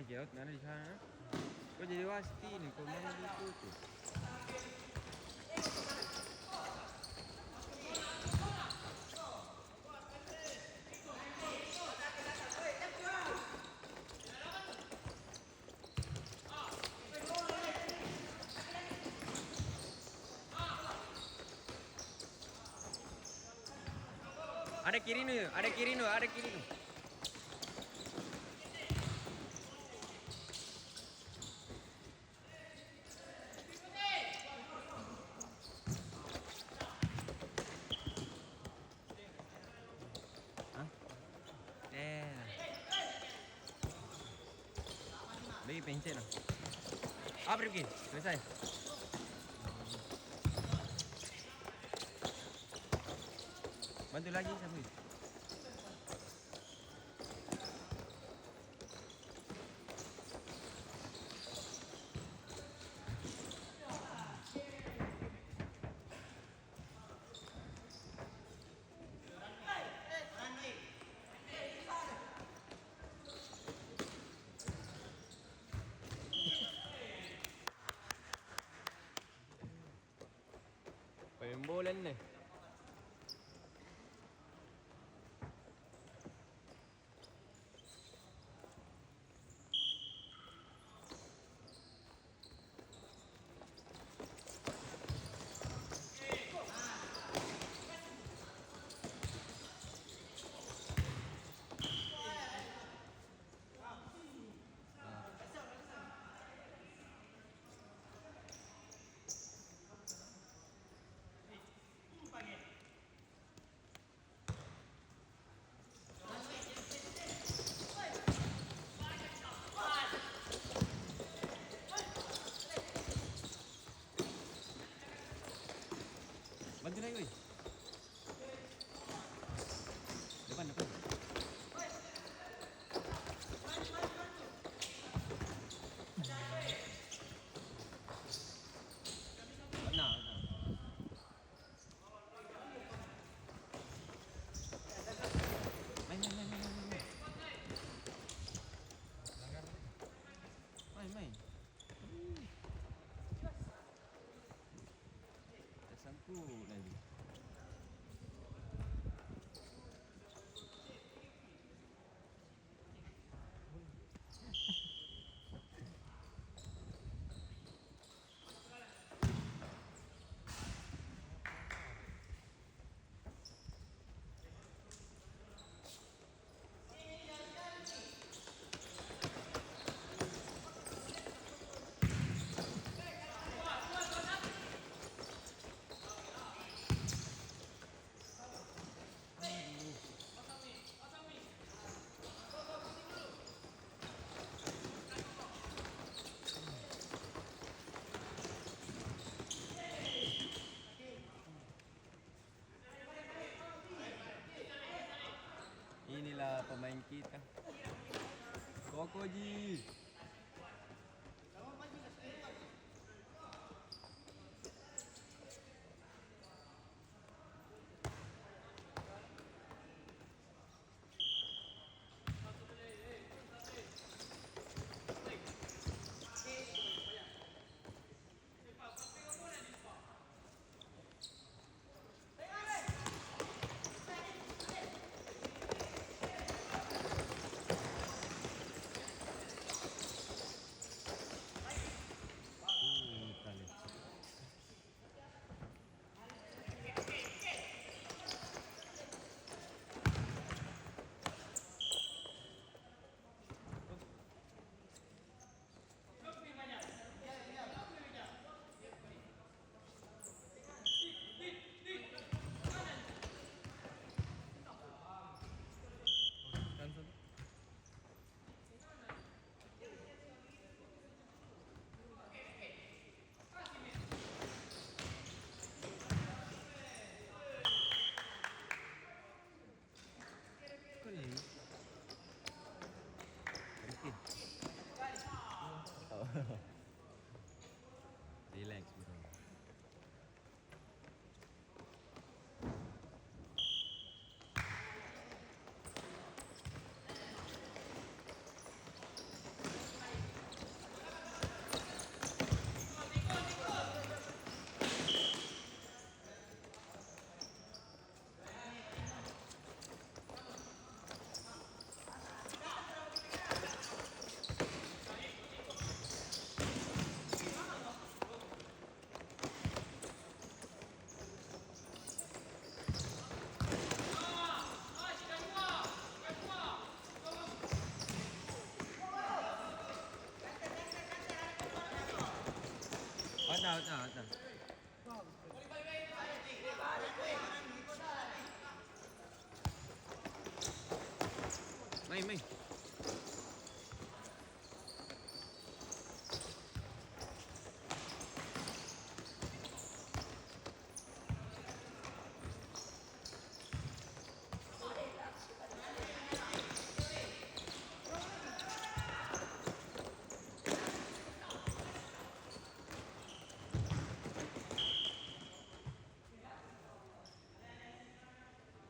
Jauh mana di sana? Kau jadi wasti nih, kau main gitu tuh. Ada kiri nih, ada kiri nih, ada kiri nih. Hah? Bagi pencet lah. Apa Rifki? Selesai. Bantu lagi siapa itu? Pembolan nih. Bantu lagi, woi. Depan, depan. Benar, benar. Main, main, main, main, main, main. Main, main. Tersangkut lagi. Inilah pemain kita. Koko Ji. out na. May.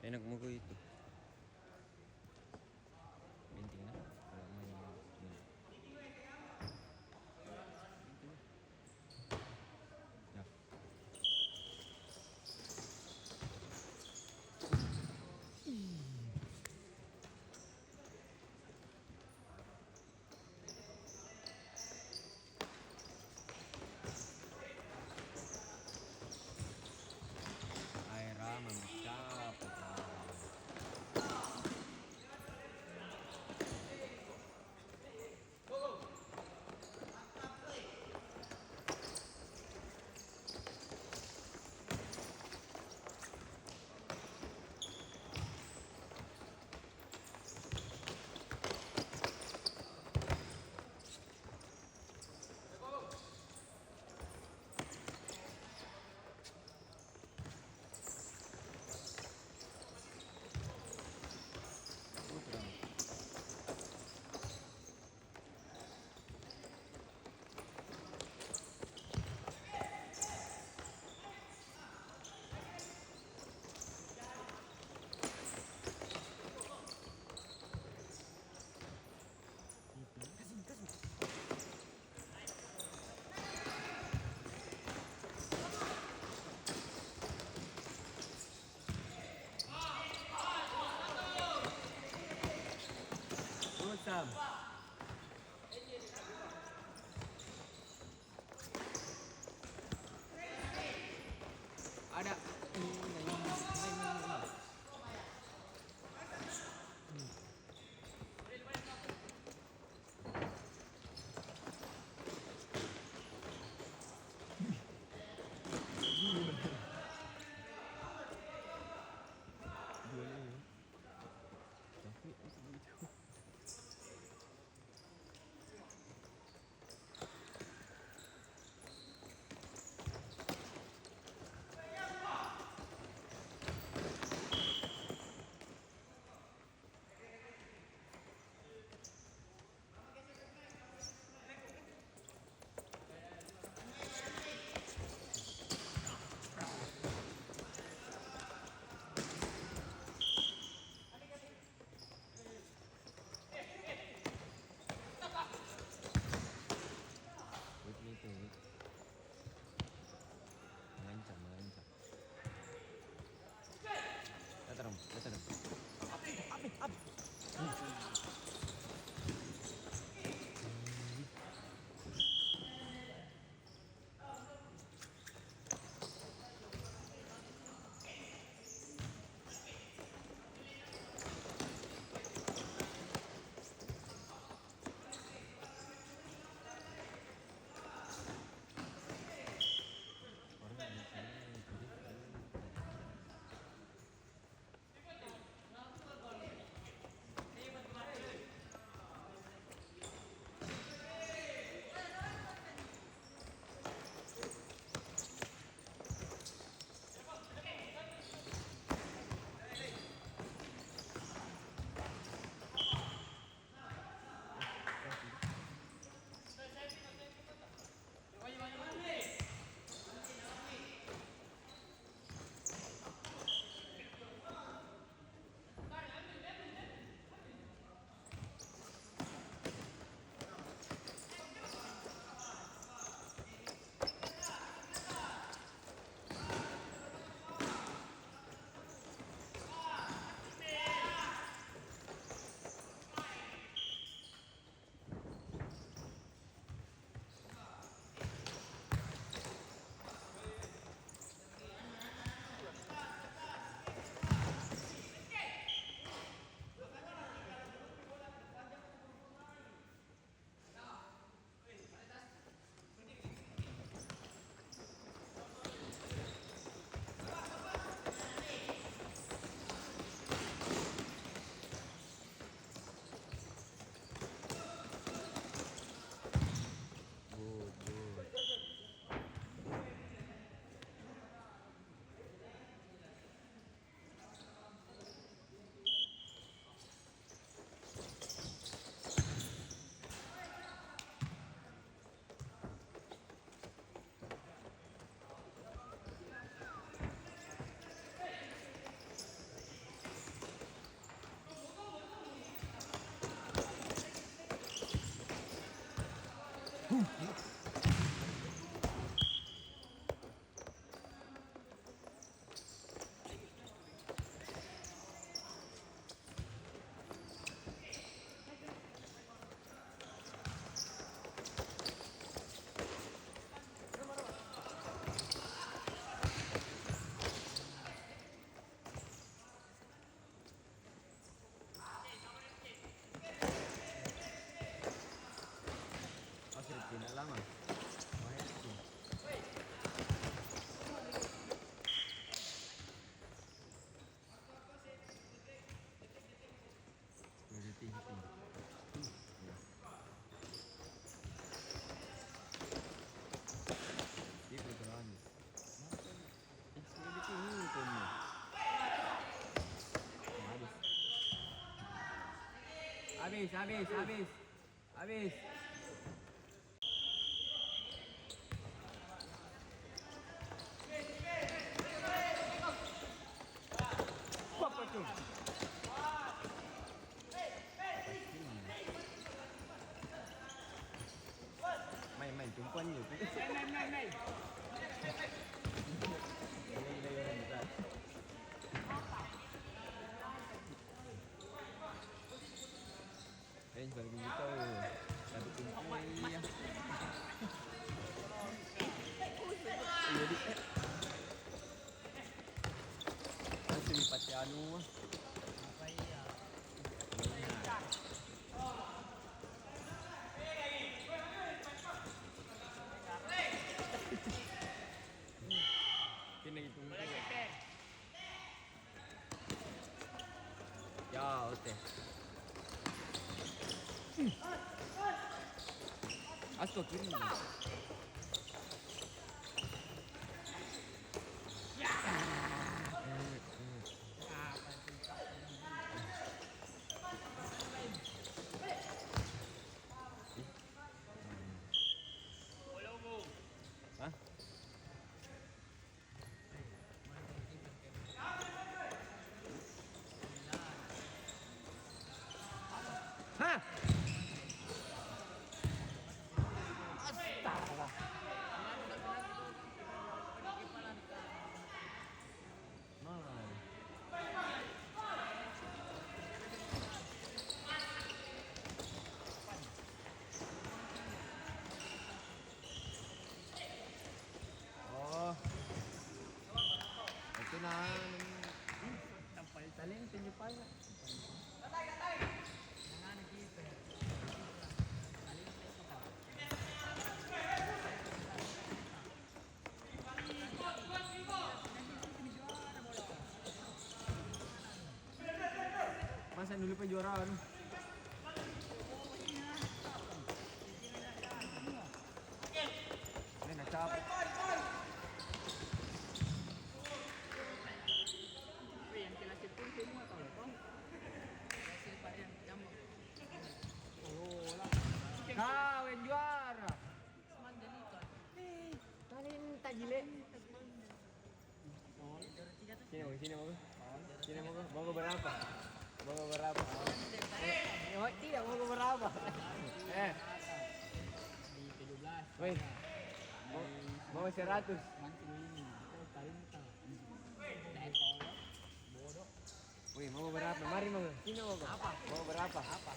Ay, nagmugoy ito. Binting na. Wala mo yung... Yeah. Ay, Rama, magkapot. Habis. Apa tuh? Main tumpuan je tu. Main. Baru kita satu tumpuan ya. Jadi masih lipat anu. Apa iya? Kena hitung. Ya, oke. Asto kiri. Ya. Hah? Hah? Astaga. Oh. Itu nah. Tampal talent tunjuk pala. Gatai. Jangan kita. Masa dulu penjuaraan. Ini nak capek. Yang kelas itu semua tahu kan? Hasil Pak yang jamu. Oh lah. Kau yang juara. Semangat ikan. Talenta gile. Sini mau ke berapa? Mau ke berapa? Tidak mau ke berapa? Di 17. Woi. Mau 100. Bodoh. Wih, mau berapa? Mari mau. Sini mau. Apa? Mau berapa? Apa?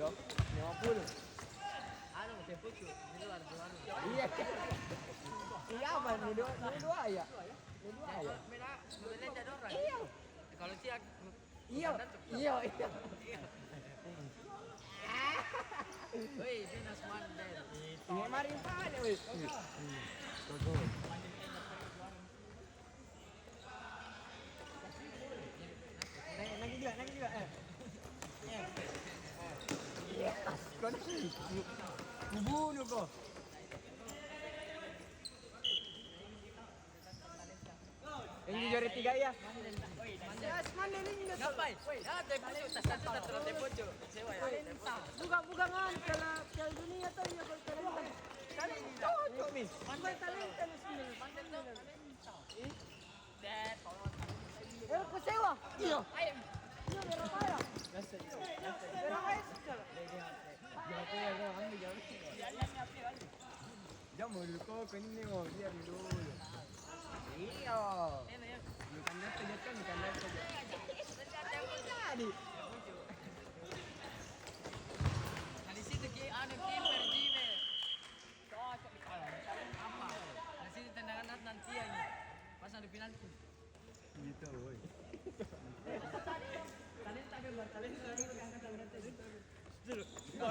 50. Anu, tepucu. Di luar. Iya. Iya apa? Ini dua ya? Beda orang. Iya. Kalau siak. Iya. Woi, dinas mandel. Ini mari pada woi. Tuh. Nagi juga. Yes. Kau bunuh kau. Ini juara 3 ya. Mandel ini. Ngapain? Tepucu. Sewa ya. Bukan kalau Piala Dunia tuh ya kalau talenta. Cocok mis. Bukan talenta lu sendiri. Kau sewa? Iya. Iya berapa ya? Berapa ya sekarang? Jangan dulu kau ini mau biar dulu. Iya. Bukan jatuh. Jadi. Di situ kiper Jime. Cocok di kalah. Apa? Di situ tendangan nanti ini. Pasang di penalti. Gitu, woi. Talenta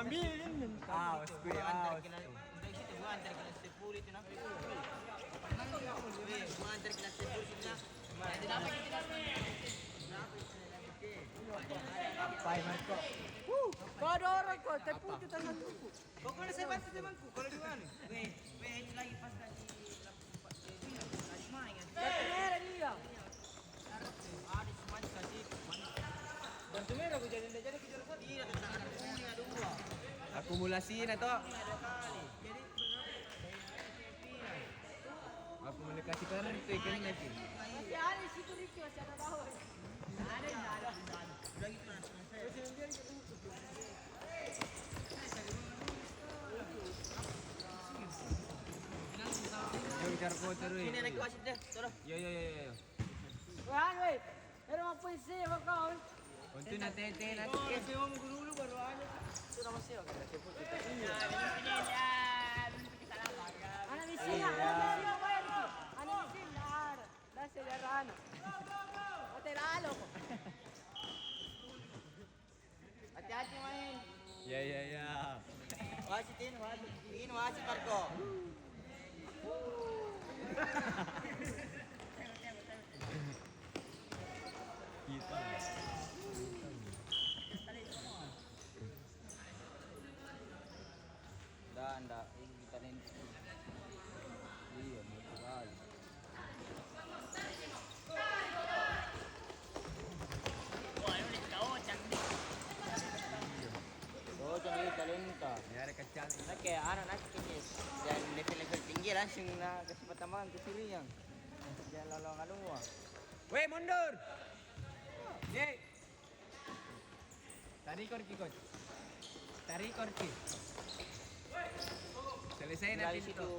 ambilin. Awas. Gua antar kelas 10 itu nanti. Gua antar kelas 10 itu nah. Jadi apa kita? Apa Marco? Kau ada orang kau, tepucu tangan tuku. Pokoknya saya bantu temanku kalau di mana. Ini lagi pas tadi main. Merah dia. Ada semuanya kasih. Bantu merah aku jadi kejar satu. Iya, Akumulasi na to. Akumulasi ka rin ito. Ikaw natin. Masih ada security masih ada bawah. Ada. Yo, bicara ko terus. Sini naik wasit deh, tolong. Yo. Wah, weh. Ada apa polisi kau? Untuk na tete na. Saya mau dulu baru aja. Sudah masih oke. Anak mesin lah. Anak mesin lah. Dah sederhana. Hotel alo. Hati-hati main. Ya. Wasitin, wasit. Ini wasit Marco. Kita. Enggak. Ini kita nanti. Iya, betul kali. Oh, jangan talenta. Ya, ada kacang. Nah, kayak anak-anak ini yang level tinggi langsung na kasih pertambangan ke sini yang jangan lalang luar. Weh, mundur. Ye. Tarik korki, coach. Tarik korki. Selesai Dari nanti situ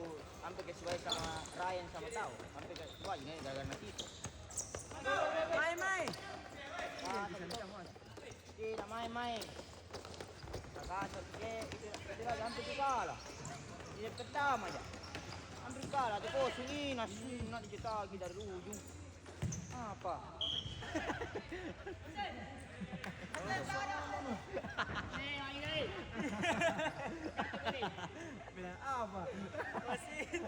sampai ke sesuai sama Ryan sama tahu. Sampai ke wah ini gara-gara nanti itu. Mai. Tidak main-main. Nakasar ke itu lagi hampir kalah. Ini pertama aja. Hampir kalah tuh kosong ini nasi nak dicetak lagi dari ujung. Apa? Bilang apa? Wasit.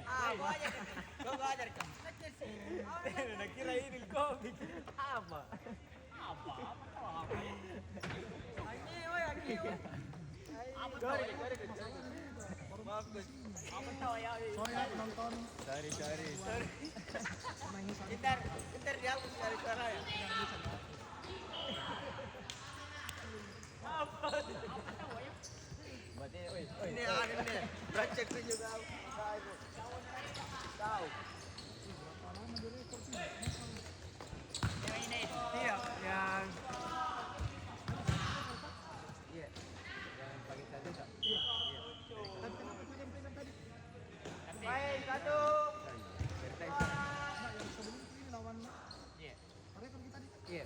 Apa aja? Kau ajar kan? Nakira ini komik. Apa? Aki. Bagus. Apa tahu ya? Sorry. Ntar dihapus dari suara ya. Berarti, Ini ada nih. Beracak tuh juga. Tahu. Iya, yang Iya. Yang pagi tadi tak? Iya. Baik, satu. Iya.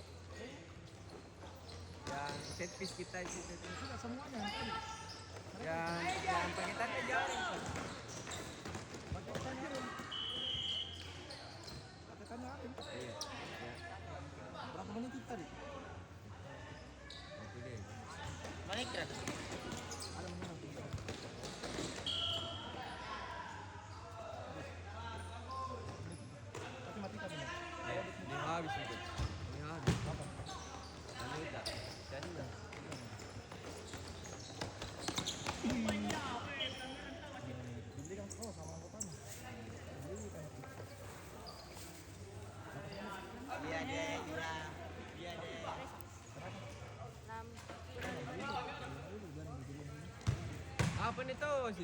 Yang set piece kita itu sudah semuanya. Yang pagi tadi jalan. Iya. Berapa menit tadi? Itu deh. Mana kira? Ada menit. Tapi mati tadi. Ini habis itu. Ini habis. Apa? Ini tak. Jadi dah. Beli kan sama anggotanya. Beli kan. Iya deh. Apa nih tuh sih?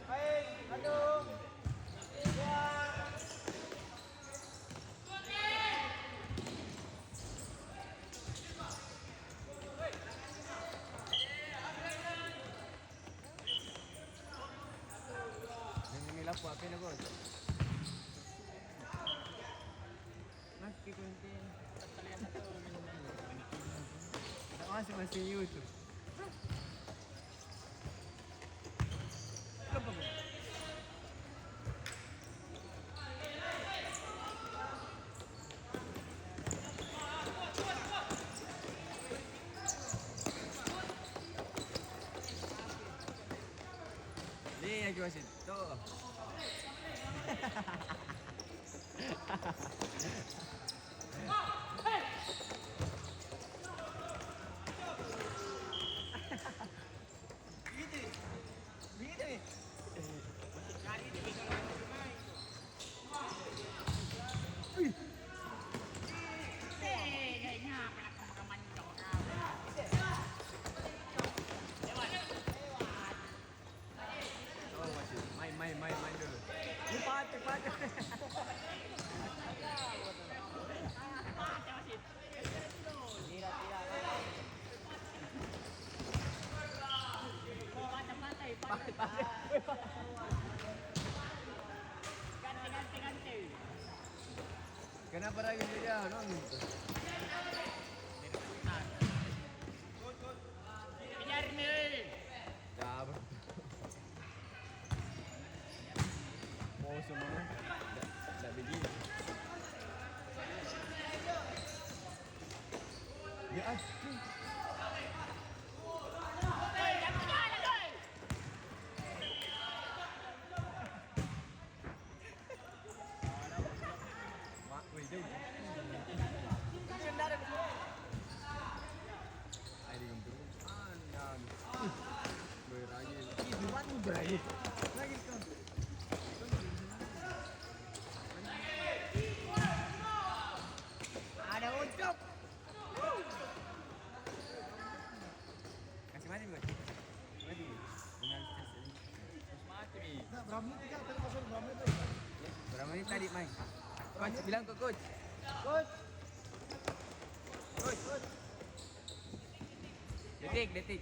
Baik, satu. Dua. Yang nilap apa ni bos? Masih kunting. Tak masih YouTube. Kenapa bos? Ni aku asyik. Tu. Kenapa lagi dia? Nonton. Kejar Mil. Dah ber. Oh semua. Dah beli. Ya asyik. Mak, weh jauh. Air gempur. Berani. Itu mana berani? Lagi kau. Ada ucap. Kasih mati buat. Mati. Dengan kasih. Mati ni. Nah, berapa menit kan? Tadi pasal berapa menit tadi? Berapa menit tadi main? Coach bilang ke coach. Coach. Coach. Detik.